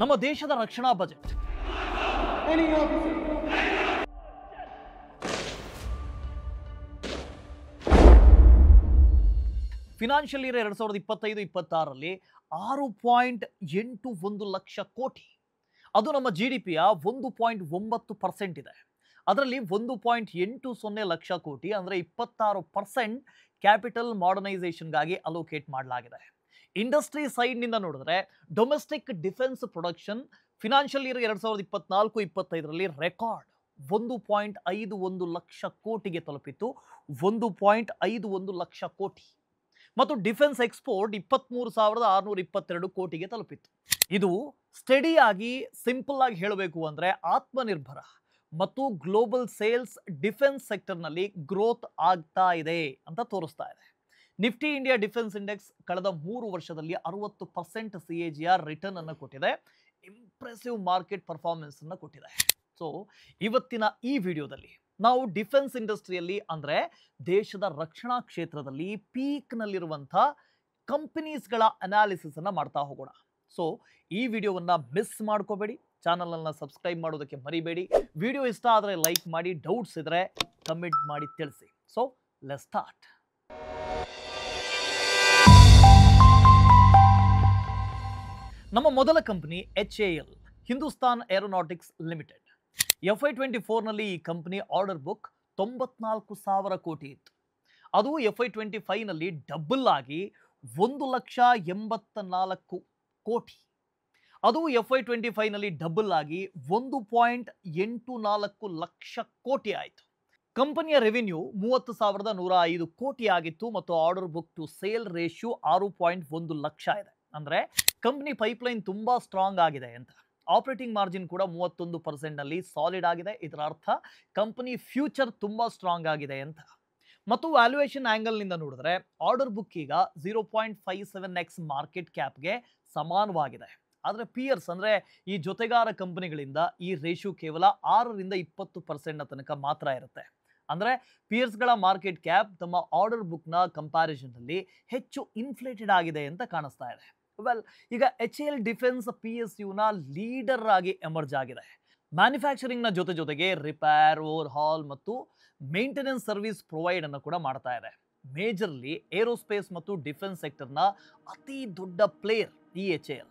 ನಮ್ಮ ದೇಶದ ರಕ್ಷಣಾ ಬಜೆಟ್ ಫಿನಾನ್ಷಿಯಲ್ ಇಯರ್ 2025-26ರಲ್ಲಿ 6.81 ಲಕ್ಷ ಕೋಟಿ. ಅದು ನಮ್ಮ GDPಯ 1.9% ಇದೆ. ಅದರಲ್ಲಿ 1.80 ಲಕ್ಷ ಕೋಟಿ ಅಂದರೆ 26% ಕ್ಯಾಪಿಟಲ್ ಮಾಡರ್ನೈಸೇಷನ್ಗಾಗಿ ಅಲೋಕೇಟ್ ಮಾಡಲಾಗಿದೆ. ಇಂಡಸ್ಟ್ರಿ ಸೈಡ್ನಿಂದ ನೋಡಿದ್ರೆ domestic defence production financial year 2024-25ರಲ್ಲಿ ರೆಕಾರ್ಡ್ 1.51 ಲಕ್ಷ ಕೋಟಿಗೆ ತಲುಪಿತ್ತು. 1.51 ಲಕ್ಷ ಕೋಟಿ. ಮತ್ತು ಡಿಫೆನ್ಸ್ ಎಕ್ಸ್ಪೋರ್ಟ್ 23,622 ಕೋಟಿಗೆ ತಲುಪಿತ್ತು. ಇದು ಸ್ಟಡಿಯಾಗಿ ಸಿಂಪಲ್ ಆಗಿ ಹೇಳಬೇಕು ಅಂದರೆ ಆತ್ಮನಿರ್ಭರ ಮತ್ತು ಗ್ಲೋಬಲ್ ಸೇಲ್ಸ್ ಡಿಫೆನ್ಸ್ ಸೆಕ್ಟರ್ನಲ್ಲಿ ಗ್ರೋತ್ ಆಗ್ತಾ ಇದೆ ಅಂತ ತೋರಿಸ್ತಾ ಇದೆ. ನಿಫ್ಟಿ ಇಂಡಿಯಾ ಡಿಫೆನ್ಸ್ ಇಂಡೆಕ್ಸ್ ಕಳೆದ 3 ವರ್ಷದಲ್ಲಿ 60% CAGR ರಿಟರ್ನ್ ಅನ್ನು ಕೊಟ್ಟಿದೆ. ಇಂಪ್ರೆಸಿವ್ ಮಾರ್ಕೆಟ್ ಪರ್ಫಾರ್ಮೆನ್ಸ್ ಅನ್ನು ಕೊಟ್ಟಿದೆ. ಸೊ ಇವತ್ತಿನ ಈ ವಿಡಿಯೋದಲ್ಲಿ ನಾವು ಡಿಫೆನ್ಸ್ ಇಂಡಸ್ಟ್ರಿಯಲ್ಲಿ ಅಂದರೆ ದೇಶದ ರಕ್ಷಣಾ ಕ್ಷೇತ್ರದಲ್ಲಿ ಪೀಕ್ನಲ್ಲಿರುವಂಥ ಕಂಪನೀಸ್ಗಳ ಅನಾಲಿಸಿಸ್ ಅನ್ನು ಮಾಡ್ತಾ ಹೋಗೋಣ. ಸೊ ಈ ವಿಡಿಯೋವನ್ನು ಮಿಸ್ ಮಾಡ್ಕೋಬೇಡಿ. ಚಾನಲನ್ನು ಸಬ್ಸ್ಕ್ರೈಬ್ ಮಾಡೋದಕ್ಕೆ ಮರಿಬೇಡಿ. ವಿಡಿಯೋ ಇಷ್ಟ ಆದರೆ ಲೈಕ್ ಮಾಡಿ, ಡೌಟ್ಸ್ ಇದ್ದರೆ ಕಮೆಂಟ್ ಮಾಡಿ ತಿಳಿಸಿ. So let's start. ನಮ್ಮ ಮೊದಲ company HAL, Hindustan aeronautics limited. FY24ನಲ್ಲಿ ಈ ಕಂಪನಿ ಆರ್ಡರ್ ಬುಕ್ 94,000 ಕೋಟಿ ಇತ್ತು. ಅದು FY25ನಲ್ಲಿ ಡಬಲ್ ಆಗಿ 1,84,00,000 ಕೋಟಿ. ಅದು FY25ನಲ್ಲಿ ಡಬಲ್ ಆಗಿ 1.84 ಲಕ್ಷ ಕೋಟಿ ಆಯಿತು. ಕಂಪನಿಯ ರೆವಿನ್ಯೂ 30,105 ಕೋಟಿ ಆಗಿತ್ತು ಮತ್ತು order book to sale ratio 6.1 lakh ಇದೆ. ಅಂದರೆ ಕಂಪನಿ ಪೈಪ್ಲೈನ್ ತುಂಬ ಸ್ಟ್ರಾಂಗ್ ಆಗಿದೆ ಅಂತ. ಆಪರೇಟಿಂಗ್ ಮಾರ್ಜಿನ್ ಕೂಡ 31%ನಲ್ಲಿ ಸಾಲಿಡ್ ಆಗಿದೆ. ಇದರ ಅರ್ಥ ಕಂಪನಿ ಫ್ಯೂಚರ್ ತುಂಬ ಸ್ಟ್ರಾಂಗ್ ಆಗಿದೆ ಅಂತ. ಮತ್ತು ವ್ಯಾಲ್ಯೂಯೇಷನ್ ಆ್ಯಂಗಲ್ನಿಂದ ನೋಡಿದ್ರೆ ಆರ್ಡರ್ ಬುಕ್ ಈಗ 0.57x ಮಾರ್ಕೆಟ್ ಕ್ಯಾಪ್ಗೆ ಸಮಾನವಾಗಿದೆ. ಆದರೆ ಪಿಯರ್ಸ್ ಅಂದರೆ ಈ ಜೊತೆಗಾರ ಕಂಪನಿಗಳಿಂದ ಈ ರೇಷಿಯೋ ಕೇವಲ 6-20% ತನಕ ಮಾತ್ರ ಇರುತ್ತೆ. ಅಂದರೆ ಪಿಯರ್ಸ್ಗಳ ಮಾರ್ಕೆಟ್ ಕ್ಯಾಪ್ ತಮ್ಮ ಆರ್ಡರ್ ಬುಕ್ನ ಕಂಪ್ಯಾರಿಸನ್ನಲ್ಲಿ ಹೆಚ್ಚು ಇನ್ಫ್ಲೇಟೆಡ್ ಆಗಿದೆ ಅಂತ ಕಾಣಿಸ್ತಾ ಇದೆ. ವೆಲ್, ಈಗ HAL ಡಿಫೆನ್ಸ್ PSUನ ಲೀಡರ್ ಆಗಿ ಎಮರ್ಜ್ ಆಗಿದೆ. ಮ್ಯಾನುಫ್ಯಾಕ್ಚರಿಂಗ್ನ ಜೊತೆಗೆ ರಿಪೇರ್, ಓವರ್ ಹಾಲ್ ಮತ್ತು ಮೇಂಟೆನೆನ್ಸ್ ಸರ್ವಿಸ್ ಪ್ರೊವೈಡ್ ಅನ್ನು ಕೂಡ ಮಾಡ್ತಾ ಇದೆ. ಮೇಜರ್ಲಿ ಏರೋಸ್ಪೇಸ್ ಮತ್ತು ಡಿಫೆನ್ಸ್ ಸೆಕ್ಟರ್ನ ಅತಿ ದೊಡ್ಡ ಪ್ಲೇಯರ್ ಈ HAL.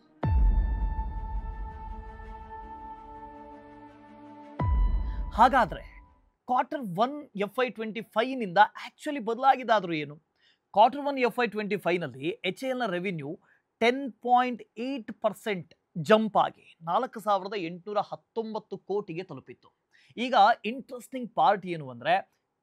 ಹಾಗಾದರೆ Q1 FY25ನಿಂದ ಆ್ಯಕ್ಚುಲಿ ಬದಲಾಗಿದ್ದಾದರೂ ಏನು? Q1 FY25ನಲ್ಲಿ HALನ ರೆವಿನ್ಯೂ 10.8% ಜಂಪ್ ಆಗಿ 4,819 ಕೋಟಿಗೆ ತಲುಪಿತ್ತು. ಈಗ ಇಂಟ್ರೆಸ್ಟಿಂಗ್ ಪಾರ್ಟ್ ಏನು ಅಂದರೆ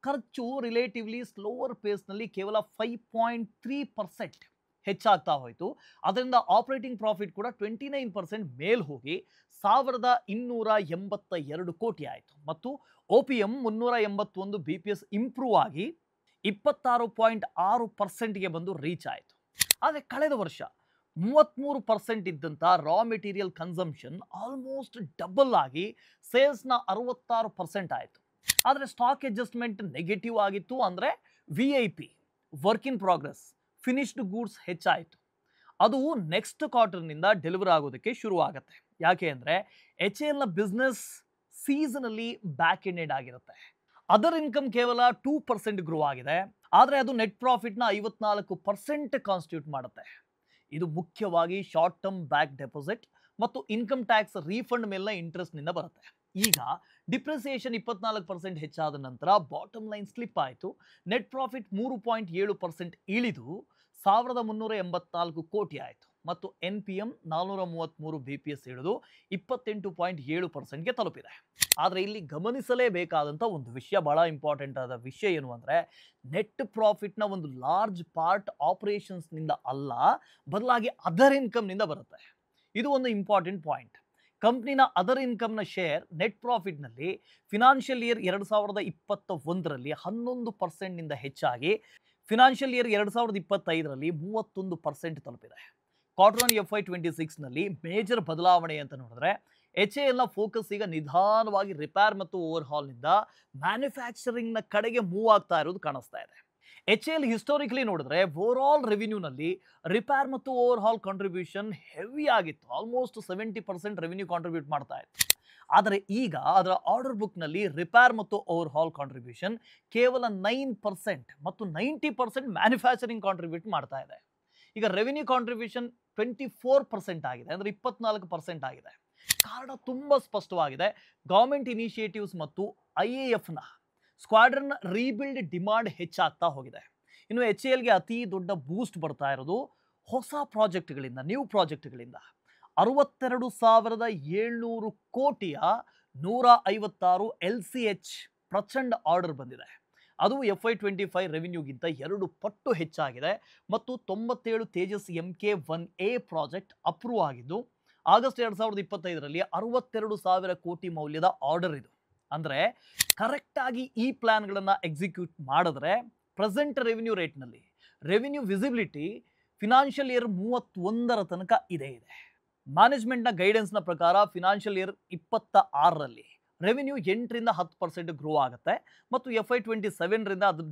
ಖರ್ಚು ರಿಲೇಟಿವ್ಲಿ ಸ್ಲೋವರ್ ಪೇಸ್ನಲ್ಲಿ ಕೇವಲ 5.3% ಹೆಚ್ಚಾಗ್ತಾ ಹೋಯಿತು. ಅದರಿಂದ ಆಪರೇಟಿಂಗ್ ಪ್ರಾಫಿಟ್ ಕೂಡ 29% ಮೇಲ್ ಹೋಗಿ 1,282 ಕೋಟಿ ಆಯಿತು. ಮತ್ತು OPM 381 BPS ಇಂಪ್ರೂವ್ ಆಗಿ 26.6%ಗೆ ಬಂದು ರೀಚ್ ಆಯಿತು. ಆದರೆ ಕಳೆದ ವರ್ಷ 33% ಇದ್ದಂಥ raw material consumption almost double ಆಗಿ ಸೇಲ್ಸ್ನ 66% ಆಯಿತು. ಆದರೆ ಸ್ಟಾಕ್ ಅಡ್ಜಸ್ಟ್ಮೆಂಟ್ ನೆಗೆಟಿವ್ ಆಗಿತ್ತು. ಅಂದರೆ VIP work in progress finished goods ಹೆಚ್ಚಾಯಿತು. ಅದು ನೆಕ್ಸ್ಟ್ ಕ್ವಾರ್ಟರ್ನಿಂದ ಡೆಲಿವರ್ ಆಗೋದಕ್ಕೆ ಶುರು ಆಗುತ್ತೆ. ಯಾಕೆ ಅಂದರೆ HALನ ಬಿಸ್ನೆಸ್ ಸೀಸನಲ್ಲಿ ಬ್ಯಾಕ್ ಎಂಡೆಡ್ ಆಗಿರುತ್ತೆ. ಅದರ್ ಇನ್ಕಮ್ ಕೇವಲ 2% ಗ್ರೋ ಆಗಿದೆ. ಆದರೆ ಅದು ನೆಟ್ ಪ್ರಾಫಿಟ್ನ 54% ಕಾನ್ಸ್ಟಿಟ್ಯೂಟ್ ಮಾಡುತ್ತೆ. ಇದು ಮುಖ್ಯವಾಗಿ ಶಾರ್ಟ್ ಟರ್ಮ್ ಬ್ಯಾಕ್ ಡೆಪಾಸಿಟ್ ಮತ್ತು ಇನ್ಕಮ್ ಟ್ಯಾಕ್ಸ್ ರೀಫಂಡ್ ಮೇಲಿನ ಇಂಟ್ರೆಸ್ಟ್ನಿಂದ ಬರುತ್ತೆ. ಈಗ ಡಿಪ್ರಿಸಿಯೇಷನ್ 24% ಹೆಚ್ಚಾದ ನಂತರ ಬಾಟಮ್ ಲೈನ್ ಸ್ಲಿಪ್ ಆಯಿತು. ನೆಟ್ ಪ್ರಾಫಿಟ್ 3.7% ಇಳಿದು 1,384 ಕೋಟಿ ಆಯಿತು. ಮತ್ತು NPM 433 BPS ಇಳಿದು 28.7%ಗೆ ತಲುಪಿದೆ. ಆದರೆ ಇಲ್ಲಿ ಗಮನಿಸಲೇಬೇಕಾದಂಥ ಒಂದು ವಿಷಯ, ಬಹಳ ಇಂಪಾರ್ಟೆಂಟ್ ಆದ ವಿಷಯ ಏನು ಅಂದರೆ ನೆಟ್ ಪ್ರಾಫಿಟ್ನ ಒಂದು ಲಾರ್ಜ್ ಪಾರ್ಟ್ ಆಪರೇಷನ್ಸ್ನಿಂದ ಅಲ್ಲ, ಬದಲಾಗಿ ಅದರ್ ಇನ್ಕಮ್ನಿಂದ ಬರುತ್ತೆ. ಇದು ಒಂದು ಇಂಪಾರ್ಟೆಂಟ್ ಪಾಯಿಂಟ್. ಕಂಪ್ನಿನ ಅದರ್ ಇನ್ಕಮ್ನ ಶೇರ್ ನೆಟ್ ಪ್ರಾಫಿಟ್ನಲ್ಲಿ ಫಿನಾನ್ಷಿಯಲ್ ಇಯರ್ 2021ರಲ್ಲಿ 11%ನಿಂದ ಹೆಚ್ಚಾಗಿ ಫಿನಾನ್ಷಿಯಲ್ ಇಯರ್ 2025ರಲ್ಲಿ 31% ತಲುಪಿದೆ. Q1 FY26ನಲ್ಲಿ ಮೇಜರ್ ಬದಲಾವಣೆ ಅಂತ ನೋಡಿದ್ರೆ HALನ ಫೋಕಸ್ ಈಗ ನಿಧಾನವಾಗಿ ರಿಪೇರ್ ಮತ್ತು ಓವರ್ ಹಾಲ್ನಿಂದ ಮ್ಯಾನುಫ್ಯಾಕ್ಚರಿಂಗ್ನ ಕಡೆಗೆ ಮೂವ್ ಆಗ್ತಾ ಇರೋದು ಕಾಣಿಸ್ತಾ ಇದೆ. ಎಚ್ ಎಲ್ ಹಿಸ್ಟೋರಿಕಲಿ ನೋಡಿದ್ರೆ ಓವರ್ ಆಲ್ ರೆವಿನ್ಯೂನಲ್ಲಿ ರಿಪೇರ್ ಮತ್ತು ಓವರ್ ಹಾಲ್ ಕಾಂಟ್ರಿಬ್ಯೂಷನ್ ಹೆವಿ ಆಗಿತ್ತು. ಆಲ್ಮೋಸ್ಟ್ 70% ರೆವಿನ್ಯೂ ಕಾಂಟ್ರಿಬ್ಯೂಟ್ ಮಾಡ್ತಾ ಇತ್ತು. ಆದರೆ ಈಗ ಅದರ ಆರ್ಡರ್ ಬುಕ್ನಲ್ಲಿ ರಿಪೇರ್ ಮತ್ತು ಓವರ್ ಹಾಲ್ ಕಾಂಟ್ರಿಬ್ಯೂಷನ್ ಕೇವಲ 9% ಮತ್ತು 90% ಮ್ಯಾನುಫ್ಯಾಕ್ಚರಿಂಗ್ ಕಾಂಟ್ರಿಬ್ಯೂಟ್ ಮಾಡ್ತಾ ಇದೆ. ಈಗ ರೆವಿನ್ಯೂ ಕಾಂಟ್ರಿಬ್ಯೂಷನ್ 24% ಆಗಿದೆ, ಅಂದರೆ 24% ಆಗಿದೆ. ಕಾರಣ ತುಂಬ ಸ್ಪಷ್ಟವಾಗಿದೆ. ಗವರ್ಮೆಂಟ್ ಇನಿಷಿಯೇಟಿವ್ಸ್ ಮತ್ತು IAFನ ಸ್ಕ್ವಾಡ್ರನ್ ರೀಬಿಲ್ಡ್ ಡಿಮಾಂಡ್ ಹೆಚ್ಚಾಗ್ತಾ ಹೋಗಿದೆ. ಇನ್ನು HALಗೆ ಅತಿ ದೊಡ್ಡ ಬೂಸ್ಟ್ ಬರ್ತಾ ಇರೋದು ಹೊಸ ಪ್ರಾಜೆಕ್ಟ್ಗಳಿಂದ, ನ್ಯೂ ಪ್ರಾಜೆಕ್ಟ್ಗಳಿಂದ. 62,700 ಕೋಟಿಯ 156 LCH ಪ್ರಚಂಡ ಆರ್ಡರ್ ಬಂದಿದೆ. ಅದು FY25 ರೆವಿನ್ಯೂಗಿಂತ 2 ಪಟ್ಟು ಹೆಚ್ಚಾಗಿದೆ. ಮತ್ತು 97 ತೇಜಸ್ MK1A ಪ್ರಾಜೆಕ್ಟ್ ಅಪ್ರೂವ್ ಆಗಿದ್ದು ಆಗಸ್ಟ್ 2025ರಲ್ಲಿ 62,000 ಕೋಟಿ ಮೌಲ್ಯದ ಆರ್ಡರ್ ಇದು. ಅಂದರೆ ಕರೆಕ್ಟಾಗಿ ಈ ಪ್ಲಾನ್ಗಳನ್ನು ಎಕ್ಸಿಕ್ಯೂಟ್ ಮಾಡಿದ್ರೆ ಪ್ರೆಸೆಂಟ್ ರೆವಿನ್ಯೂ ರೇಟ್ನಲ್ಲಿ ರೆವಿನ್ಯೂ ವಿಸಿಬಿಲಿಟಿ ಫಿನಾನ್ಷಿಯಲ್ ಇಯರ್ 31ರ ತನಕ ಇದೆ. ಮ್ಯಾನೇಜ್ಮೆಂಟ್ನ ಗೈಡೆನ್ಸ್ನ ಪ್ರಕಾರ ಫಿನಾನ್ಷಿಯಲ್ ಇಯರ್ 26ರಲ್ಲಿ ರೆವಿನ್ಯೂ 8ರಿಂದ 10% ಗ್ರೋ ಆಗುತ್ತೆ. ಮತ್ತು FY27ರಿಂದ ಅದು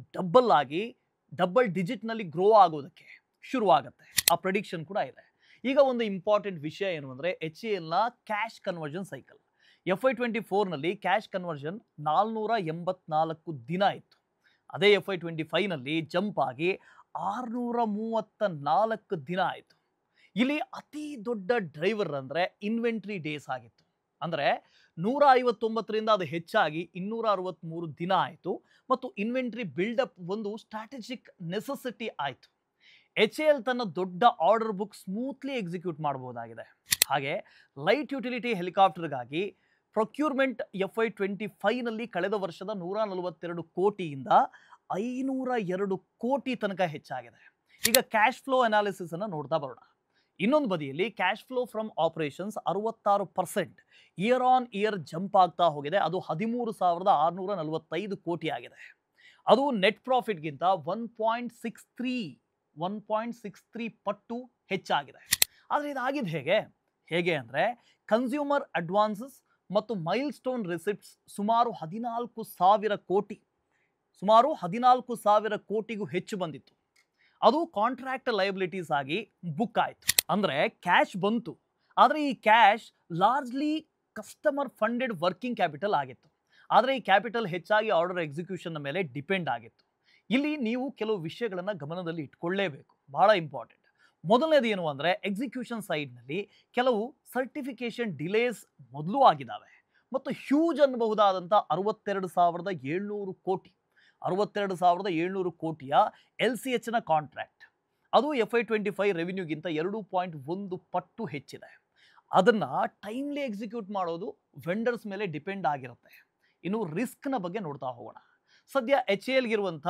ಡಬಲ್ ಡಿಜಿಟ್ನಲ್ಲಿ ಗ್ರೋ ಆಗೋದಕ್ಕೆ ಶುರುವಾಗುತ್ತೆ. ಆ ಪ್ರೆಡಿಕ್ಷನ್ ಕೂಡ ಇದೆ. ಈಗ ಒಂದು ಇಂಪಾರ್ಟೆಂಟ್ ವಿಷಯ ಏನು ಅಂದರೆ HALನ ಕ್ಯಾಶ್ ಕನ್ವರ್ಷನ್ ಸೈಕಲ್. FY24ನಲ್ಲಿ ಕ್ಯಾಶ್ ಕನ್ವರ್ಷನ್ 484 ದಿನ ಇತ್ತು. ಅದೇ FY25ನಲ್ಲಿ ಜಂಪ್ ಆಗಿ 634 ದಿನ ಆಯಿತು. ಇಲ್ಲಿ ಅತಿ ದೊಡ್ಡ ಡ್ರೈವರ್ ಅಂದರೆ ಇನ್ವೆಂಟ್ರಿ ಡೇಸ್ ಆಗಿತ್ತು. ಅಂದರೆ 159ರಿಂದ ಅದು ಹೆಚ್ಚಾಗಿ 263 ದಿನ ಆಯಿತು. ಮತ್ತು ಇನ್ವೆಂಟ್ರಿ ಬಿಲ್ಡಪ್ ಒಂದು ಸ್ಟ್ರಾಟಜಿಕ್ ನೆಸೆಸಿಟಿ ಆಯಿತು. HAL ತನ್ನ ದೊಡ್ಡ ಆರ್ಡರ್ ಬುಕ್ ಸ್ಮೂತ್ಲಿ ಎಕ್ಸಿಕ್ಯೂಟ್ ಮಾಡಬಹುದಾಗಿದೆ. ಹಾಗೆ ಲೈಟ್ ಯುಟಿಲಿಟಿ ಹೆಲಿಕಾಪ್ಟರ್ಗಾಗಿ ಪ್ರೊಕ್ಯೂರ್ಮೆಂಟ್ FY25ನಲ್ಲಿ ಕಳೆದ ವರ್ಷದ 142 ಕೋಟಿಯಿಂದ 502 ಕೋಟಿ ತನಕ ಹೆಚ್ಚಾಗಿದೆ. ಈಗ ಕ್ಯಾಶ್ ಫ್ಲೋ ಅನಾಲಿಸಿಸ್ ಅನ್ನು ನೋಡ್ತಾ ಬರೋಣ. ಇನ್ನೊಂದು ಬದಿಯಲ್ಲಿ cash flow from operations 66% year on year jump ಆಗ್ತಾ ಹೋಗಿದೆ. ಅದು 13,645 ಕೋಟಿ ಆಗಿದೆ. ಅದು ನೆಟ್ ಪ್ರಾಫಿಟ್ಗಿಂತ 1.63 ಪಟ್ಟು ಹೆಚ್ಚಾಗಿದೆ. ಆದರೆ ಇದಾಗಿದ್ದು ಹೇಗೆ ಅಂದರೆ ಕನ್ಸ್ಯೂಮರ್ ಅಡ್ವಾನ್ಸಸ್ ಮತ್ತು ಮೈಲ್ ಸ್ಟೋನ್ ರಿಸಿಪ್ಟ್ಸ್ ಸುಮಾರು 14,000 ಕೋಟಿಗೂ ಹೆಚ್ಚು ಬಂದಿತ್ತು. ಅದು ಕಾಂಟ್ರಾಕ್ಟ್ ಲಯಬಿಲಿಟೀಸ್ ಆಗಿ ಬುಕ್ ಆಯಿತು. ಅಂದರೆ ಕ್ಯಾಶ್ ಬಂತು, ಆದರೆ ಈ cash largely customer funded working capital ಆಗಿತ್ತು. ಆದರೆ ಈ ಕ್ಯಾಪಿಟಲ್ ಹೆಚ್ಚಾಗಿ ಆರ್ಡರ್ ಎಕ್ಸಿಕ್ಯೂಷನ್ನ ಮೇಲೆ ಡಿಪೆಂಡ್ ಆಗಿತ್ತು. ಇಲ್ಲಿ ನೀವು ಕೆಲವು ವಿಷಯಗಳನ್ನು ಗಮನದಲ್ಲಿ ಇಟ್ಕೊಳ್ಳೇಬೇಕು, ಬಹಳ ಇಂಪಾರ್ಟೆಂಟ್. ಮೊದಲನೇದು ಏನು ಅಂದರೆ ಎಕ್ಸಿಕ್ಯೂಷನ್ ಸೈಡ್ನಲ್ಲಿ ಕೆಲವು ಸರ್ಟಿಫಿಕೇಶನ್ ಡಿಲೇಸ್ ಮೊದಲು ಆಗಿದ್ದಾವೆ. ಮತ್ತು ಹ್ಯೂಜ್ ಅನ್ನಬಹುದಾದಂಥ 62,700 ಕೋಟಿ 62,700 ಕೋಟಿಯ LCHನ ಕಾಂಟ್ರಾಕ್ಟ್ ಅದು FY25 ರೆವಿನ್ಯೂಗಿಂತ 2.1 ಪಟ್ಟು ಹೆಚ್ಚಿದೆ. ಅದನ್ನು ಟೈಮ್ಲಿ ಎಕ್ಸಿಕ್ಯೂಟ್ ಮಾಡೋದು ವೆಂಡರ್ಸ್ ಮೇಲೆ ಡಿಪೆಂಡ್ ಆಗಿರುತ್ತೆ. ಇನ್ನು ರಿಸ್ಕ್ನ ಬಗ್ಗೆ ನೋಡ್ತಾ ಹೋಗೋಣ. ಸದ್ಯ HALಗಿರುವಂಥ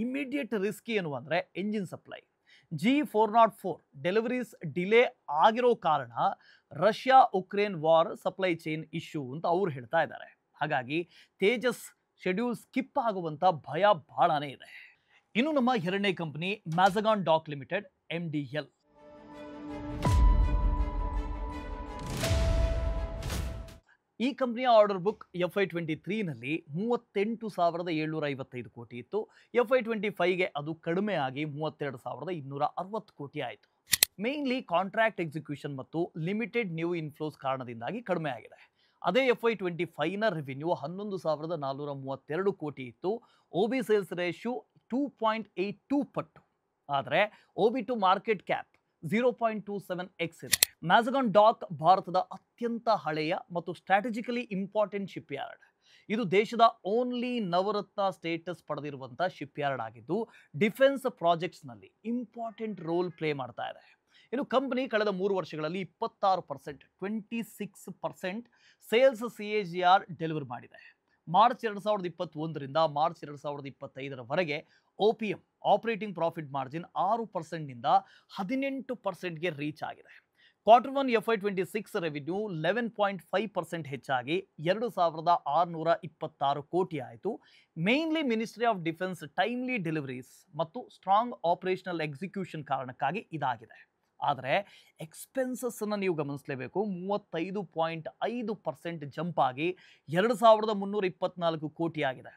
ಇಮಿಡಿಯೇಟ್ ರಿಸ್ಕ್ ಏನು ಅಂದರೆ engine supply. G404 deliveries delay ಆಗಿರೋ ಕಾರಣ Russia Ukraine war supply chain issue ಅಂತ ಅವ್ರು ಹೇಳ್ತಾ ಇದ್ದಾರೆ. ಹಾಗಾಗಿ ತೇಜಸ್ ಶೆಡ್ಯೂಲ್ ಸ್ಕಿಪ್ ಆಗುವಂಥ ಭಯ ಬಹಳನೇ ಇದೆ. ಇನ್ನು ನಮ್ಮ ಎರಡನೇ ಕಂಪನಿ ಮ್ಯಾಜಗಾನ್ ಡಾಕ್ ಲಿಮಿಟೆಡ್ MDL. ಈ ಕಂಪನಿಯ ಆರ್ಡರ್ ಬುಕ್ FY23ನಲ್ಲಿ 38,755 ಕೋಟಿ ಇತ್ತು. FY25ಗೆ ಅದು ಕಡಿಮೆ ಆಗಿ 32,260 ಕೋಟಿ ಆಯಿತು. ಮೇನ್ಲಿ ಕಾಂಟ್ರಾಕ್ಟ್ ಎಕ್ಸಿಕ್ಯೂಷನ್ ಮತ್ತು ಲಿಮಿಟೆಡ್ ನ್ಯೂ ಇನ್ಫ್ಲೋಸ್ ಕಾರಣದಿಂದಾಗಿ ಕಡಿಮೆ ಆಗಿದೆ. ಅದೇ FY25ನ ರೆವಿನ್ಯೂ 11,432 ಕೋಟಿ ಇತ್ತು. OB ಸೇಲ್ಸ್ ರೇಷಿಯೋ 2.82 ಪಟ್ಟು. ಆದರೆ OB to market cap 0.27x ಇದೆ. ಮ್ಯಾಜಗಾನ್ ಡಾಕ್ ಭಾರತದ ಅತ್ಯಂತ ಹಳೆಯ ಮತ್ತು ಸ್ಟ್ರಾಟಜಿಕಲಿ ಇಂಪಾರ್ಟೆಂಟ್ ಶಿಪ್ ಯಾರ್ಡ್. ಇದು ದೇಶದ ಓನ್ಲಿ ನವರತ್ನ ಸ್ಟೇಟಸ್ ಪಡೆದಿರುವಂಥ ಶಿಪ್ ಯಾರ್ಡ್ ಆಗಿದ್ದು ಡಿಫೆನ್ಸ್ ಪ್ರಾಜೆಕ್ಟ್ಸ್ನಲ್ಲಿ ಇಂಪಾರ್ಟೆಂಟ್ ರೋಲ್ ಪ್ಲೇ ಮಾಡ್ತಾ ಇದೆ. ಇನ್ನು ಕಂಪನಿ ಕಳೆದ 3 ವರ್ಷಗಳಲ್ಲಿ 26% ಸೇಲ್ಸ್ CAGR ಡೆಲಿವರ್ ಮಾಡಿದೆ. ಮಾರ್ಚ್ 2021ರಿಂದ ಮಾರ್ಚ್ 2025ರವರೆಗೆ OPM ಆಪರೇಟಿಂಗ್ ಪ್ರಾಫಿಟ್ ಮಾರ್ಜಿನ್ 6%ನಿಂದ 18%ಗೆ ರೀಚ್ ಆಗಿದೆ. Q1 FY26 ರೆವಿನ್ಯೂ 11.5% ಹೆಚ್ಚಾಗಿ 2,626 ಕೋಟಿ ಆಯಿತು. Mainly ministry of defence timely deliveries ಮತ್ತು ಸ್ಟ್ರಾಂಗ್ ಆಪರೇಷನಲ್ ಎಕ್ಸಿಕ್ಯೂಷನ್ ಕಾರಣಕ್ಕಾಗಿ ಇದಾಗಿದೆ. ಆದರೆ ಎಕ್ಸ್ಪೆನ್ಸಸ್ಸನ್ನು ನೀವು ಗಮನಿಸಲೇಬೇಕು. 35.5% ಜಂಪ್ ಆಗಿ 2,324 ಕೋಟಿ ಆಗಿದೆ.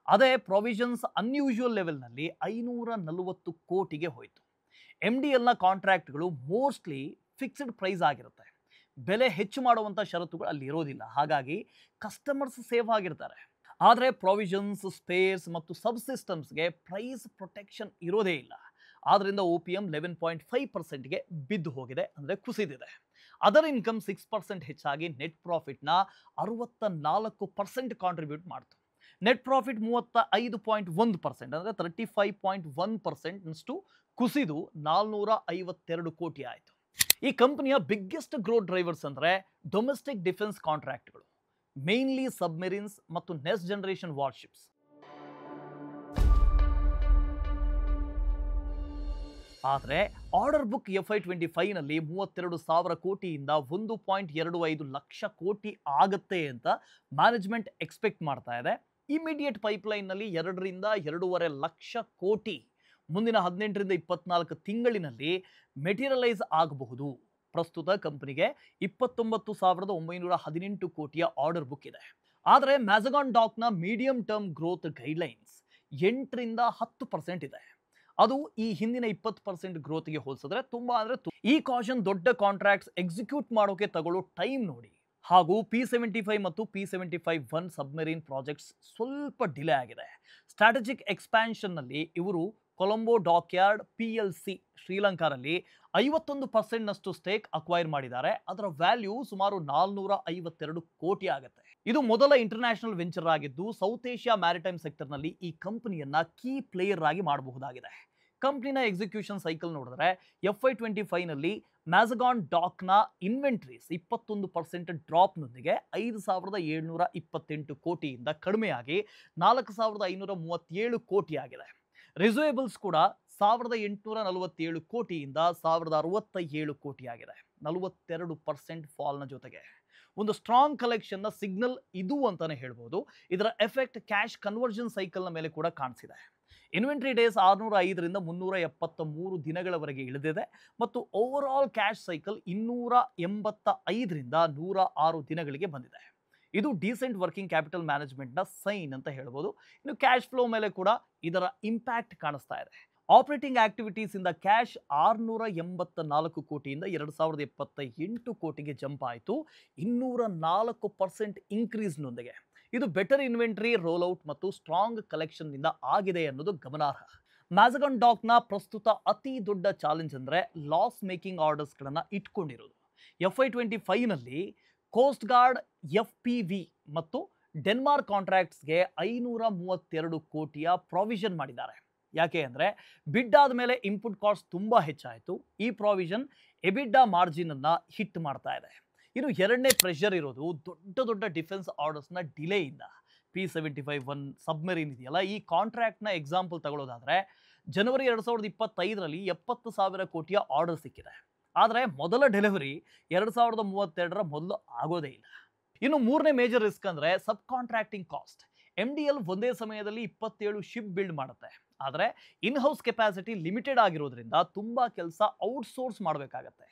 ಅದೇ ಪ್ರೊವಿಷನ್ಸ್ ಅನ್ಯೂಶುವಲ್ ಲೆವೆಲ್ನಲ್ಲಿ 540 ಕೋಟಿಗೆ ಹೋಯಿತು. MDLನ ಕಾಂಟ್ರಾಕ್ಟ್ಗಳು ಮೋಸ್ಟ್ಲಿ ಫಿಕ್ಸ್ಡ್ ಪ್ರೈಸ್ ಆಗಿರುತ್ತೆ. ಬೆಲೆ ಹೆಚ್ಚು ಮಾಡುವಂಥ ಷರತ್ತುಗಳು ಅಲ್ಲಿ ಇರೋದಿಲ್ಲ. ಹಾಗಾಗಿ ಕಸ್ಟಮರ್ಸ್ ಸೇಫ್ ಆಗಿರ್ತಾರೆ. ಆದರೆ ಪ್ರೊವಿಷನ್ಸ್, ಸ್ಪೇರ್ಸ್ ಮತ್ತು ಸಬ್ಸಿಸ್ಟಮ್ಸ್ಗೆ ಪ್ರೈಸ್ ಪ್ರೊಟೆಕ್ಷನ್ ಇರೋದೇ ಇಲ್ಲ. ಆದ್ದರಿಂದ OPM 11.5%ಗೆ ಬಿದ್ದು ಹೋಗಿದೆ, ಅಂದರೆ ಕುಸಿದಿದೆ. ಅದರ್ ಇನ್ಕಮ್ 6% ಹೆಚ್ಚಾಗಿ ನೆಟ್ ಪ್ರಾಫಿಟ್ನ 64% ಕಾಂಟ್ರಿಬ್ಯೂಟ್ ಮಾಡ್ತು. ನೆಟ್ ಪ್ರಾಫಿಟ್ 35.1%, ಅಂದರೆ 35.1% ಕುಸಿದು 452 ಕೋಟಿ ಆಯಿತು. ಈ ಕಂಪನಿಯ ಬಿಗ್ಗೆಸ್ಟ್ ಗ್ರೋತ್ ಡ್ರೈವರ್ಸ್ ಅಂದರೆ ಡೊಮೆಸ್ಟಿಕ್ ಡಿಫೆನ್ಸ್ ಕಾಂಟ್ರಾಕ್ಟ್ಗಳು, ಮೇನ್ಲಿ ಸಬ್ಮೆರಿನ್ಸ್ ಮತ್ತು ನೆಕ್ಸ್ಟ್ ಜನರೇಷನ್ ವಾರ್ಶಿಪ್ಸ್. ಆದರೆ ಆರ್ಡರ್ ಬುಕ್ FY25ನಲ್ಲಿ 32,000 ಕೋಟಿಯಿಂದ 1.25 ಲಕ್ಷ ಕೋಟಿ ಆಗುತ್ತೆ ಅಂತ ಮ್ಯಾನೇಜ್ಮೆಂಟ್ ಎಕ್ಸ್ಪೆಕ್ಟ್ ಮಾಡ್ತಾ ಇದೆ. ಇಮಿಡಿಯೇಟ್ ಪೈಪ್ಲೈನ್ನಲ್ಲಿ 2ರಿಂದ 2.5 ಲಕ್ಷ ಕೋಟಿ ಮುಂದಿನ 18ರಿಂದ 24 ತಿಂಗಳಿನಲ್ಲಿ ಮೆಟೀರಿಯಲೈಸ್ ಆಗಬಹುದು. ಪ್ರಸ್ತುತ ಕಂಪನಿಗೆ 29,918 ಕೋಟಿಯ ಆರ್ಡರ್ ಬುಕ್ ಇದೆ. ಆದರೆ ಮ್ಯಾಜಗಾನ್ ಡಾಕ್ನ ಮೀಡಿಯಂ ಟರ್ಮ್ ಗ್ರೋತ್ ಗೈಡ್ಲೈನ್ಸ್ 8ರಿಂದ 10% ಇದೆ. ಅದು ಈ ಹಿಂದಿನ 20% ಗ್ರೋತ್ಗೆ ಹೋಲಿಸಿದ್ರೆ ತುಂಬಾ ಅಂದರೆ ಈ ಕಾಷನ್ ದೊಡ್ಡ ಕಾಂಟ್ರಾಕ್ಟ್ಸ್ ಎಕ್ಸಿಕ್ಯೂಟ್ ಮಾಡೋಕೆ ತಗೊಳ್ಳೋ ಟೈಮ್ ನೋಡಿ. ಹಾಗೂ P75 ಮತ್ತು P75-1 ಸಬ್ಮೆರೀನ್ ಪ್ರಾಜೆಕ್ಟ್ಸ್ ಸ್ವಲ್ಪ ಡಿಲೇ ಆಗಿದೆ. ಸ್ಟ್ರಾಟಜಿಕ್ ಎಕ್ಸ್ಪ್ಯಾನ್ಷನ್ನಲ್ಲಿ ಇವರು ಕೊಲಂಬೋ ಡಾಕ್ಯಾರ್ಡ್ PLC ಶ್ರೀಲಂಕಾದಲ್ಲಿ 51% ಸ್ಟೇಕ್ ಅಕ್ವೈರ್ ಮಾಡಿದ್ದಾರೆ. ಅದರ ವ್ಯಾಲ್ಯೂ ಸುಮಾರು 452 ಕೋಟಿ ಆಗುತ್ತೆ. ಇದು ಮೊದಲ ಇಂಟರ್ನ್ಯಾಷನಲ್ ವೆಂಚರ್ ಆಗಿದ್ದು ಸೌತ್ ಏಷ್ಯಾ ಮ್ಯಾರಿಟೈಮ್ ಸೆಕ್ಟರ್ನಲ್ಲಿ ಈ ಕಂಪನಿಯನ್ನ ಕೀ ಪ್ಲೇಯರ್ ಆಗಿ ಮಾಡಬಹುದಾಗಿದೆ. ಕಂಪನಿನ ಎಕ್ಸಿಕ್ಯೂಷನ್ ಸೈಕಲ್ ನೋಡಿದ್ರೆ FY25ನಲ್ಲಿ ಮ್ಯಾಜಗಾನ್ ಡಾಕ್ನ ಇನ್ವೆಂಟ್ರೀಸ್ 21% ಡ್ರಾಪ್ನೊಂದಿಗೆ 5,728 ಕೋಟಿಯಿಂದ ಕಡಿಮೆಯಾಗಿ 4,537 ಕೋಟಿ ಆಗಿದೆ. ರಿಸೀವೇಬಲ್ಸ್ ಕೂಡ 1,847 ಕೋಟಿಯಿಂದ 1,067 ಕೋಟಿ ಆಗಿದೆ. 42% ಫಾಲ್ನ ಜೊತೆಗೆ ಒಂದು ಸ್ಟ್ರಾಂಗ್ ಕಲೆಕ್ಷನ್ನ ಸಿಗ್ನಲ್ ಇದು ಅಂತಾನೆ ಹೇಳ್ಬೋದು. ಇದರ ಎಫೆಕ್ಟ್ ಕ್ಯಾಶ್ ಕನ್ವರ್ಷನ್ ಸೈಕಲ್ನ ಮೇಲೆ ಕೂಡ ಕಾಣಿಸಿದೆ. ಇನ್ವೆಂಟ್ರಿ ಡೇಸ್ 605ರಿಂದ 373 ದಿನಗಳವರೆಗೆ ಇಳಿದಿದೆ ಮತ್ತು ಓವರ್ ಆಲ್ ಕ್ಯಾಶ್ ಸೈಕಲ್ 285ರಿಂದ 106 ದಿನಗಳಿಗೆ ಬಂದಿದೆ. ಇದು ಡೀಸೆಂಟ್ ವರ್ಕಿಂಗ್ ಕ್ಯಾಪಿಟಲ್ ಮ್ಯಾನೇಜ್ಮೆಂಟ್ನ ಸೈನ್ ಅಂತ ಹೇಳ್ಬೋದು. ಇನ್ನು ಕ್ಯಾಶ್ ಫ್ಲೋ ಮೇಲೆ ಕೂಡ ಇದರ ಇಂಪ್ಯಾಕ್ಟ್ ಕಾಣಿಸ್ತಾ ಇದೆ. ಆಪರೇಟಿಂಗ್ ಆಕ್ಟಿವಿಟೀಸ್ ಇಂದ ಕ್ಯಾಶ್ 684 ಕೋಟಿಯಿಂದ 2,078 ಕೋಟಿಗೆ ಜಂಪ್ ಆಯಿತು, 204% ಇನ್ಕ್ರೀಸ್ನೊಂದಿಗೆ. ಇದು ಬೆಟರ್ ಇನ್ವೆಂಟರಿ ರೋಲ್ಔಟ್ ಮತ್ತು ಸ್ಟ್ರಾಂಗ್ ಕಲೆಕ್ಷನ್ನಿಂದ ಆಗಿದೆ ಅನ್ನೋದು ಗಮನಾರ್ಹ. ಮ್ಯಾಜಗಾನ್ ಡಾಕ್ನ ಪ್ರಸ್ತುತ ಅತಿ ದೊಡ್ಡ ಚಾಲೆಂಜ್ ಅಂದರೆ ಲಾಸ್ ಮೇಕಿಂಗ್ ಆರ್ಡರ್ಸ್ಗಳನ್ನು ಇಟ್ಕೊಂಡಿರೋದು. FY25ನಲ್ಲಿ ಕೋಸ್ಟ್ ಗಾರ್ಡ್, FPV ಮತ್ತು ಡೆನ್ಮಾರ್ಕ್ ಕಾಂಟ್ರಾಕ್ಟ್ಸ್ಗೆ 532 ಕೋಟಿಯ ಪ್ರಾವಿಷನ್ ಮಾಡಿದ್ದಾರೆ. ಯಾಕೆ ಅಂದರೆ ಬಿಡ್ ಆದಮೇಲೆ ಇನ್ಪುಟ್ ಕಾಸ್ಟ್ ತುಂಬ ಹೆಚ್ಚಾಯಿತು. ಈ ಪ್ರಾವಿಷನ್ ಎಬಿಡಾ ಮಾರ್ಜಿನನ್ನು ಹಿಟ್ ಮಾಡ್ತಾ ಇದೆ. ಇನ್ನು ಎರಡನೇ ಪ್ರೆಷರ್ ಇರೋದು ದೊಡ್ಡ ಡಿಫೆನ್ಸ್ ಆರ್ಡರ್ಸ್ನ ಡಿಲೇಯಿಂದ. P75-1 ಸಬ್ಮೆರೀನ್ ಇದೆಯಲ್ಲ, ಈ ಕಾಂಟ್ರಾಕ್ಟ್ನ ಎಕ್ಸಾಂಪಲ್ ತಗೊಳ್ಳೋದಾದರೆ ಜನವರಿ 2025ರಲ್ಲಿ 70,000 ಕೋಟಿಯ ಆರ್ಡರ್ ಸಿಕ್ಕಿದೆ. ಆದರೆ ಮೊದಲ ಡೆಲಿವರಿ 2032ರ ಮೊದಲು ಆಗೋದೇ ಇಲ್ಲ. ಇನ್ನು ಮೂರನೇ ಮೇಜರ್ ರಿಸ್ಕ್ ಅಂದರೆ ಸಬ್ ಕಾಂಟ್ರಾಕ್ಟಿಂಗ್ ಕಾಸ್ಟ್. MDL ಒಂದೇ ಸಮಯದಲ್ಲಿ 27 ಶಿಪ್ ಬಿಲ್ಡ್ ಮಾಡುತ್ತೆ. ಆದರೆ ಇನ್ಹೌಸ್ ಕೆಪಾಸಿಟಿ ಲಿಮಿಟೆಡ್ ಆಗಿರೋದ್ರಿಂದ ತುಂಬ ಕೆಲಸ ಔಟ್ಸೋರ್ಸ್ ಮಾಡಬೇಕಾಗತ್ತೆ.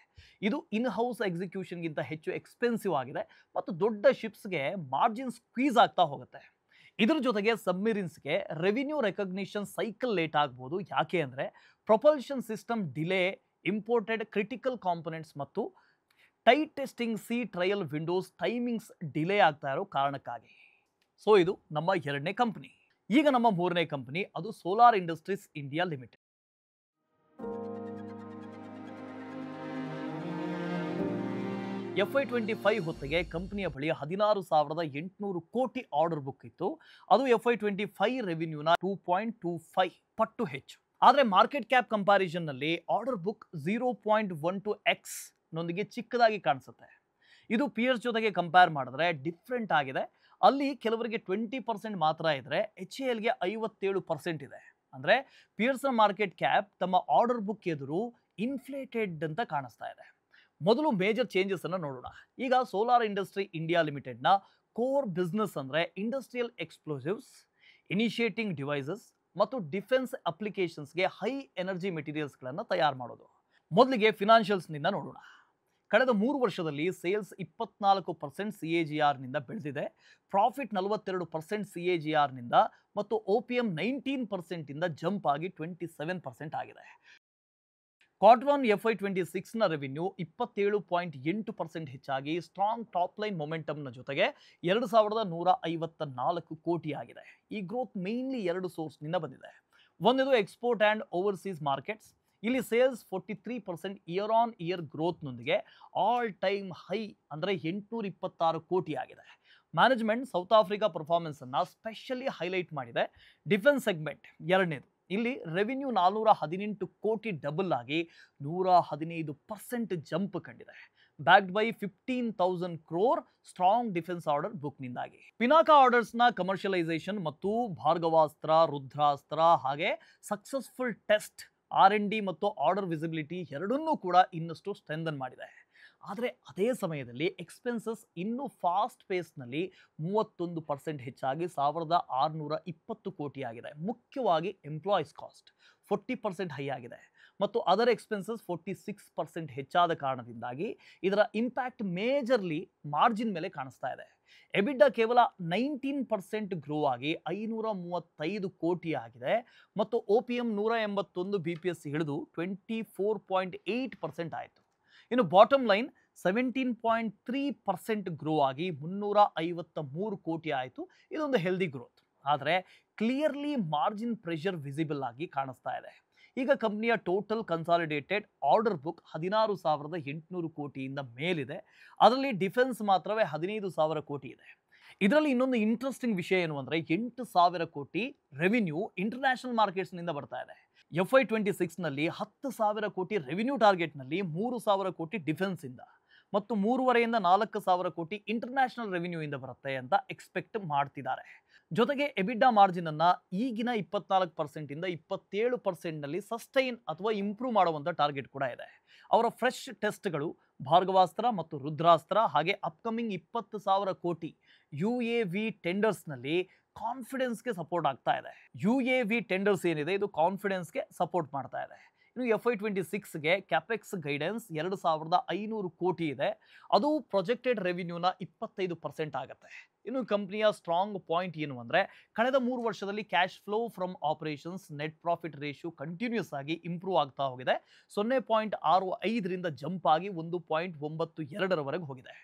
ಇದು ಇನ್ಹೌಸ್ ಎಕ್ಸಿಕ್ಯೂಷನ್ಗಿಂತ ಹೆಚ್ಚು ಎಕ್ಸ್ಪೆನ್ಸಿವ್ ಆಗಿದೆ ಮತ್ತು ದೊಡ್ಡ ಶಿಪ್ಸ್ಗೆ ಮಾರ್ಜಿನ್ ಸ್ಕ್ವೀಸ್ ಆಗ್ತಾ ಹೋಗುತ್ತೆ. ಇದ್ರ ಜೊತೆಗೆ ಸಬ್ಮೆರಿನ್ಸ್ಗೆ ರೆವಿನ್ಯೂ ರೆಕಗ್ನಿಷನ್ ಸೈಕಲ್ ಲೇಟ್ ಆಗ್ಬೋದು. ಯಾಕೆ ಅಂದರೆ propulsion system delay, imported critical components ಮತ್ತು tight testing sea trial windows timings delay ಆಗ್ತಾ ಇರೋ ಕಾರಣಕ್ಕಾಗಿ. ಸೊ ಇದು ನಮ್ಮ ಎರಡನೇ ಕಂಪನಿ. ಈಗ ನಮ್ಮ ಮೂರನೇ ಕಂಪನಿ, ಅದು solar industries India limited. FY25 ಹೊತ್ತಿಗೆ ಕಂಪನಿಯ ಬಳಿ 16,800 ಕೋಟಿ ಆರ್ಡರ್ ಬುಕ್ ಇತ್ತು. ಅದು FY25 ರೆವಿನ್ಯೂನ 2.25 ಪಟ್ಟು ಹೆಚ್ಚು. ಆದರೆ ಮಾರ್ಕೆಟ್ ಕ್ಯಾಪ್ ಕಂಪ್ಯಾರಿಸನ್ನಲ್ಲಿ ಆರ್ಡರ್ ಬುಕ್ 0.12x ನೊಂದಿಗೆ ಚಿಕ್ಕದಾಗಿ ಕಾಣಿಸುತ್ತೆ. ಇದು ಪಿಯರ್ಸ್ ಜೊತೆಗೆ ಕಂಪೇರ್ ಮಾಡಿದ್ರೆ ಡಿಫ್ರೆಂಟ್ ಆಗಿದೆ. ಅಲ್ಲಿ ಕೆಲವರಿಗೆ 20% ಮಾತ್ರ ಇದ್ರೆ HALಗೆ 57% ಇದೆ. ಅಂದರೆ ಪಿಯರ್ಸ್ನ ಮಾರ್ಕೆಟ್ ಕ್ಯಾಪ್ ತಮ್ಮ ಆರ್ಡರ್ ಬುಕ್ ಎದುರು ಇನ್ಫ್ಲೇಟೆಡ್ ಅಂತ ಕಾಣಿಸ್ತಾ ಇದೆ. ಮೊದಲು ಮೇಜರ್ ಚೇಂಜಸ್ ಅನ್ನು ನೋಡೋಣ. ಈಗ ಸೋಲಾರ್ ಇಂಡಸ್ಟ್ರಿ ಇಂಡಿಯಾ ಲಿಮಿಟೆಡ್ನ ಕೋರ್ ಬಿಸ್ನೆಸ್ ಅಂದರೆ ಇಂಡಸ್ಟ್ರಿಯಲ್ ಎಕ್ಸ್ಪ್ಲೋಸಿವ್ಸ್, ಇನಿಷಿಯೇಟಿಂಗ್ ಡಿವೈಸಸ್ ಮತ್ತು ಡಿಫೆನ್ಸ್ ಅಪ್ಲಿಕೇಶನ್ಸ್ಗೆ ಹೈ ಎನರ್ಜಿ ಮೆಟೀರಿಯಲ್ಸ್ಗಳನ್ನು ತಯಾರು ಮಾಡೋದು. ಮೊದಲಿಗೆ ಫಿನಾನ್ಷಿಯಲ್ಸ್ನಿಂದ ನೋಡೋಣ. ಕಳೆದ 3 ವರ್ಷದಲ್ಲಿ ಸೇಲ್ಸ್ 24% CAGRನಿಂದ ಬೆಳೆದಿದೆ. ಪ್ರಾಫಿಟ್ 42% CAGRನಿಂದ ಮತ್ತು OPM 19% ಇಂದ ಜಂಪ್ ಆಗಿ 27% ಆಗಿದೆ. Q1 FY26 ನ ರೆವಿನ್ಯೂ 27.8% ಹೆಚ್ಚಾಗಿ ಸ್ಟ್ರಾಂಗ್ ಟಾಪ್ ಲೈನ್ ಮೊಮೆಂಟಮ್ನ ಜೊತೆಗೆ 2154 ಕೋಟಿ ಆಗಿದೆ. ಈ ಗ್ರೋತ್ ಮೇನ್ಲಿ ಎರಡು ಸೋರ್ಸ್ನಿಂದ ಬಂದಿದೆ. ಒಂದದು ಎಕ್ಸ್ಪೋರ್ಟ್ ಆ್ಯಂಡ್ ಓವರ್ಸೀಸ್ ಮಾರ್ಕೆಟ್ಸ್. ಇಲ್ಲಿ ಸೇಲ್ಸ್ 43% ಇಯರ್ ಆನ್ ಇಯರ್ ಗ್ರೋತ್ನೊಂದಿಗೆ ಆಲ್ ಟೈಮ್ ಹೈ ಅಂದರೆ 826 ಕೋಟಿ ಆಗಿದೆ. ಮ್ಯಾನೇಜ್ಮೆಂಟ್ ಸೌತ್ ಆಫ್ರಿಕಾ ಪರ್ಫಾರ್ಮೆನ್ಸ್ ಅನ್ನು ಸ್ಪೆಷಲಿ ಹೈಲೈಟ್ ಮಾಡಿದೆ. ಡಿಫೆನ್ಸ್ ಸೆಗ್ಮೆಂಟ್ ಎರಡನೇದು. ಇಲ್ಲಿ ರೆವಿನ್ಯೂ 418 ಕೋಟಿ ಡಬಲ್ ಆಗಿ 115% ಜಂಪ್ ಕಂಡಿದೆ. Backed by 15,000 crore strong defence order ಬುಕ್ನಿಂದಾಗಿ. ಪಿನಾಕ ಆರ್ಡರ್ಸ್ನ ಕಮರ್ಷಿಯಲೈಸೇಷನ್ ಮತ್ತು ಭಾರ್ಗವಾಸ್ತ್ರ, ರುದ್ರಾಸ್ತ್ರ ಹಾಗೆ ಸಕ್ಸಸ್ಫುಲ್ ಟೆಸ್ಟ್, R&D ಮತ್ತು ಆರ್ಡರ್ ವಿಸಿಬಿಲಿಟಿ ಎರಡನ್ನೂ ಕೂಡ ಇನ್ನಷ್ಟು ಸ್ಟ್ರೆಂಥನ್ ಮಾಡಿದೆ. ಆದರೆ ಅದೇ ಸಮಯದಲ್ಲಿ ಎಕ್ಸ್ಪೆನ್ಸಸ್ ಇನ್ನೂ ಫಾಸ್ಟ್ ಪೇಸ್ನಲ್ಲಿ 31% ಹೆಚ್ಚಾಗಿ 1620 ಕೋಟಿ ಆಗಿದೆ. ಮುಖ್ಯವಾಗಿ ಎಂಪ್ಲಾಯೀಸ್ ಕಾಸ್ಟ್ 40% ಹೈ ಆಗಿದೆ ಮತ್ತು ಅದರ್ ಎಕ್ಸ್ಪೆನ್ಸಸ್ 46% ಹೆಚ್ಚಾದ ಕಾರಣದಿಂದಾಗಿ ಇದರ ಇಂಪ್ಯಾಕ್ಟ್ ಮೇಜರ್ಲಿ ಮಾರ್ಜಿನ್ ಮೇಲೆ ಕಾಣಿಸ್ತಾ ಇದೆ. ಎಬಿಡಾ ಕೇವಲ 19% ಗ್ರೋ ಆಗಿ 535 ಕೋಟಿ ಆಗಿದೆ ಮತ್ತು OPM 181 BPS ಹಿಡಿದು 24.8% ಆಯಿತು. ಇನ್ನು ಬಾಟಮ್ ಲೈನ್ 17.3% ಗ್ರೋ ಆಗಿ 353 ಕೋಟಿ ಆಯಿತು. ಇದೊಂದು ಹೆಲ್ದಿ ಗ್ರೋತ್. ಆದರೆ ಕ್ಲಿಯರ್ಲಿ ಮಾರ್ಜಿನ್ ಪ್ರೆಷರ್ ವಿಸಿಬಲ್ ಆಗಿ ಕಾಣಿಸ್ತಾ ಇದೆ. ಈಗ ಕಂಪ್ನಿಯ ಟೋಟಲ್ ಕನ್ಸಾಲಿಡೇಟೆಡ್ ಆರ್ಡರ್ ಬುಕ್ 16,800 ಕೋಟಿಯಿಂದ ಮೇಲಿದೆ. ಅದರಲ್ಲಿ ಡಿಫೆನ್ಸ್ ಮಾತ್ರವೇ 15,000 ಕೋಟಿ ಇದೆ. ಇದರಲ್ಲಿ ಇನ್ನೊಂದು ಇಂಟ್ರೆಸ್ಟಿಂಗ್ ವಿಷಯ ಏನು ಅಂದರೆ 8,000 ಕೋಟಿ ರೆವಿನ್ಯೂ ಇಂಟರ್ನ್ಯಾಷನಲ್ ಮಾರ್ಕೆಟ್ಸ್ನಿಂದ ಬರ್ತಾ ಇದೆ. FY26ನಲ್ಲಿ 10,000 ಕೋಟಿ ರೆವಿನ್ಯೂ ಟಾರ್ಗೆಟ್ನಲ್ಲಿ 3,000 ಕೋಟಿ ಡಿಫೆನ್ಸಿಂದ ಮತ್ತು 3,500ರಿಂದ 4,000 ಕೋಟಿ ಇಂಟರ್ನ್ಯಾಷನಲ್ ರೆವಿನ್ಯೂ ಇಂದ ಬರುತ್ತೆ ಅಂತ ಎಕ್ಸ್ಪೆಕ್ಟ್ ಮಾಡ್ತಿದ್ದಾರೆ. ಜೊತೆಗೆ ಎಬಿಡಾ ಮಾರ್ಜಿನ್ ಅನ್ನ ಈಗಿನ 24% ಇಂದ 27% ಸಸ್ಟೈನ್ ಅಥವಾ ಇಂಪ್ರೂವ್ ಮಾಡುವಂಥ ಟಾರ್ಗೆಟ್ ಕೂಡ ಇದೆ. ಅವರ ಫ್ರೆಶ್ ಟೆಸ್ಟ್ಗಳು ಭಾರ್ಗವಾಸ್ತ್ರ ಮತ್ತು ರುದ್ರಾಸ್ತ್ರ ಹಾಗೆ ಅಪ್ಕಮಿಂಗ್ 20,000 ಕೋಟಿ UAV ಟೆಂಡರ್ಸ್ನಲ್ಲಿ ಕಾನ್ಫಿಡೆನ್ಸ್ಗೆ ಸಪೋರ್ಟ್ ಆಗ್ತಾ ಇದೆ. UAV ಟೆಂಡರ್ಸ್ ಏನಿದೆ ಇದು ಕಾನ್ಫಿಡೆನ್ಸ್ಗೆ ಸಪೋರ್ಟ್ ಮಾಡ್ತಾ ಇದೆ. ಇನ್ನು FY26ಗೆ ಕ್ಯಾಪೆಕ್ಸ್ ಗೈಡೆನ್ಸ್ 2,500 ಕೋಟಿ ಇದೆ. ಅದು ಪ್ರೊಜೆಕ್ಟೆಡ್ ರೆವಿನ್ಯೂನ 25% ಆಗುತ್ತೆ. ಇನ್ನು ಕಂಪ್ನಿಯ ಸ್ಟ್ರಾಂಗ್ ಪಾಯಿಂಟ್ ಏನು ಅಂದರೆ ಕಳೆದ 3 ವರ್ಷದಲ್ಲಿ cash flow from operations net profit ratio continuous ಆಗಿ ಇಂಪ್ರೂವ್ ಆಗ್ತಾ ಹೋಗಿದೆ. 0.65ರಿಂದ ಜಂಪ್ ಆಗಿ 1.92ರವರೆಗೆ ಹೋಗಿದೆ.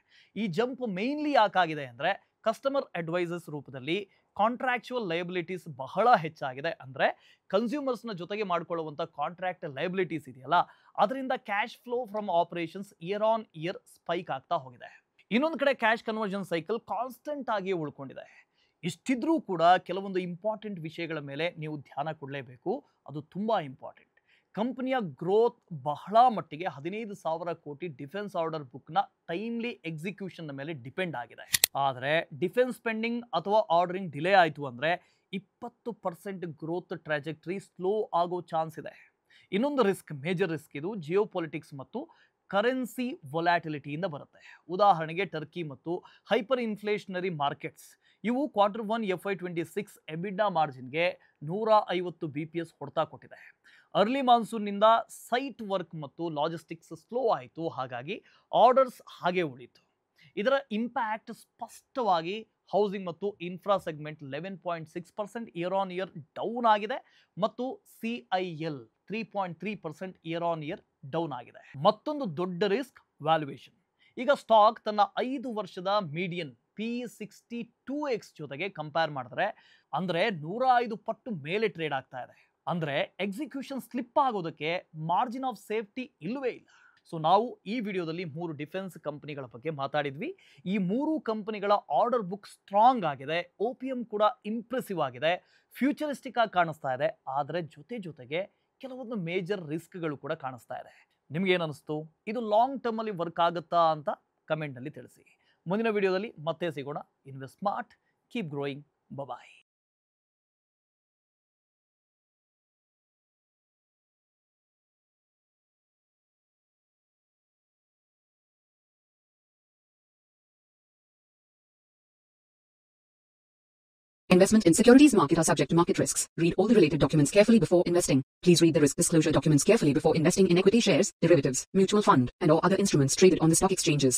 ಈ ಜಂಪ್ ಮೇನ್ಲಿ ಯಾಕಾಗಿದೆ ಅಂದರೆ ಕಸ್ಟಮರ್ ಅಡ್ವೈಸರ್ಸ್ ರೂಪದಲ್ಲಿ ಕಾಂಟ್ರಾಕ್ಚುವಲ್ ಲಯಬಿಲಿಟೀಸ್ ಬಹಳ ಹೆಚ್ಚಾಗಿದೆ. ಅಂದರೆ ಕನ್ಸ್ಯೂಮರ್ಸ್ನ ಜೊತೆಗೆ ಮಾಡಿಕೊಳ್ಳುವಂಥ ಕಾಂಟ್ರಾಕ್ಟ್ ಲಯಬಿಲಿಟೀಸ್ ಇದೆಯಲ್ಲ, ಅದರಿಂದ cash flow from operations year on year spike ಆಗ್ತಾ ಹೋಗಿದೆ. ಇನ್ನೊಂದು ಕಡೆ ಕ್ಯಾಶ್ ಕನ್ವರ್ಷನ್ ಸೈಕಲ್ ಕಾನ್ಸ್ಟೆಂಟ್ ಆಗಿ ಉಳ್ಕೊಂಡಿದೆ. ಇಷ್ಟಿದ್ರೂ ಕೂಡ ಕೆಲವೊಂದು ಇಂಪಾರ್ಟೆಂಟ್ ವಿಷಯಗಳ ಮೇಲೆ ನೀವು ಧ್ಯಾನ ಕೊಡಲೇಬೇಕು. ಅದು ತುಂಬ ಇಂಪಾರ್ಟೆಂಟ್. ಕಂಪನಿಯ ಗ್ರೋತ್ ಬಹಳ ಮಟ್ಟಿಗೆ 15,000 ಕೋಟಿ ಡಿಫೆನ್ಸ್ ಆರ್ಡರ್ ಬುಕ್ನ ಟೈಮ್ಲಿ ಎಕ್ಸಿಕ್ಯೂಷನ್ ಮೇಲೆ ಡಿಪೆಂಡ್ ಆಗಿದೆ. ಆದರೆ ಡಿಫೆನ್ಸ್ ಸ್ಪೆಂಡಿಂಗ್ ಅಥವಾ ಆರ್ಡರಿಂಗ್ ಡಿಲೇ ಆಯಿತು ಅಂದರೆ 20% ಗ್ರೋತ್ ಟ್ರಾಜೆಕ್ಟರಿ ಸ್ಲೋ ಆಗೋ ಚಾನ್ಸ್ ಇದೆ. ಇನ್ನೊಂದು ರಿಸ್ಕ್, ಮೇಜರ್ ರಿಸ್ಕ್, ಇದು ಜಿಯೋ ಪೊಲಿಟಿಕ್ಸ್ ಮತ್ತು ಕರೆನ್ಸಿ ವೊಲ್ಯಾಟಿಲಿಟಿಯಿಂದ ಬರುತ್ತೆ. ಉದಾಹರಣೆಗೆ ಟರ್ಕಿ ಮತ್ತು ಹೈಪರ್ ಇನ್ಫ್ಲೇಷನರಿ ಮಾರ್ಕೆಟ್ಸ್ ಇವು Q1 FY26 ಎಬಿಡಾ ಮಾರ್ಜಿನ್ಗೆ 150 BPS ಹೊಡೆತ ಕೊಟ್ಟಿದೆ. ಅರ್ಲಿ ಮಾನ್ಸೂನ್ನಿಂದ ಸೈಟ್ ವರ್ಕ್ ಮತ್ತು ಲಾಜಿಸ್ಟಿಕ್ಸ್ ಸ್ಲೋ ಆಯಿತು, ಹಾಗಾಗಿ ಆರ್ಡರ್ಸ್ ಹಾಗೆ ಉಳಿತು. ಇದರ ಇಂಪ್ಯಾಕ್ಟ್ ಸ್ಪಷ್ಟವಾಗಿ ಹೌಸಿಂಗ್ ಮತ್ತು infra segment 11.6% year on year down ಆಗಿದೆ ಮತ್ತು CIL 3.3% year on year down ಆಗಿದೆ. ಮತ್ತೊಂದು ದೊಡ್ಡ ರಿಸ್ಕ್ ವ್ಯಾಲ್ಯೂಯೇಷನ್. ಈಗ ಸ್ಟಾಕ್ ತನ್ನ 5 ವರ್ಷದ ಮೀಡಿಯನ್ PE 62x ಜೊತೆಗೆ ಕಂಪೇರ್ ಮಾಡಿದ್ರೆ ಅಂದರೆ 105 ಪಟ್ಟು ಮೇಲೆ ಟ್ರೇಡ್ ಆಗ್ತಾ ಇದೆ. ಅಂದರೆ ಎಕ್ಸಿಕ್ಯೂಷನ್ ಸ್ಲಿಪ್ ಆಗೋದಕ್ಕೆ ಮಾರ್ಜಿನ್ ಆಫ್ ಸೇಫ್ಟಿ ಇಲ್ಲವೇ ಇಲ್ಲ. ಸೊ ನಾವು ಈ ವಿಡಿಯೋದಲ್ಲಿ 3 ಡಿಫೆನ್ಸ್ ಕಂಪನಿಗಳ ಬಗ್ಗೆ ಮಾತಾಡಿದ್ವಿ. ಈ 3 ಕಂಪನಿಗಳ ಆರ್ಡರ್ ಬುಕ್ ಸ್ಟ್ರಾಂಗ್ ಆಗಿದೆ, OPM ಕೂಡ ಇಂಪ್ರೆಸಿವ್ ಆಗಿದೆ, ಫ್ಯೂಚರಿಸ್ಟಿಕ್ ಆಗಿ ಕಾಣಿಸ್ತಾ ಇದೆ. ಆದರೆ ಜೊತೆಗೆ ಕೆಲವೊಂದು ಮೇಜರ್ ರಿಸ್ಕ್ಗಳು ಕೂಡ ಕಾಣಿಸ್ತಾ ಇದೆ. ನಿಮ್ಗೆ ಏನು ಅನಿಸ್ತು? ಇದು ಲಾಂಗ್ ಟರ್ಮ್ ಅಲ್ಲಿ ವರ್ಕ್ ಆಗುತ್ತಾ ಅಂತ ಕಮೆಂಟ್ನಲ್ಲಿ ತಿಳಿಸಿ. ಮುಂದಿನ ವಿಡಿಯೋದಲ್ಲಿ ಮತ್ತೆ ಸಿಗೋಣ. Invest smart, keep growing. Bye. Investment in securities market are subject to market risks. Read all the related documents carefully before investing. Please read the risk disclosure documents carefully before investing in equity shares, derivatives, mutual fund, and or other instruments traded on the stock exchanges.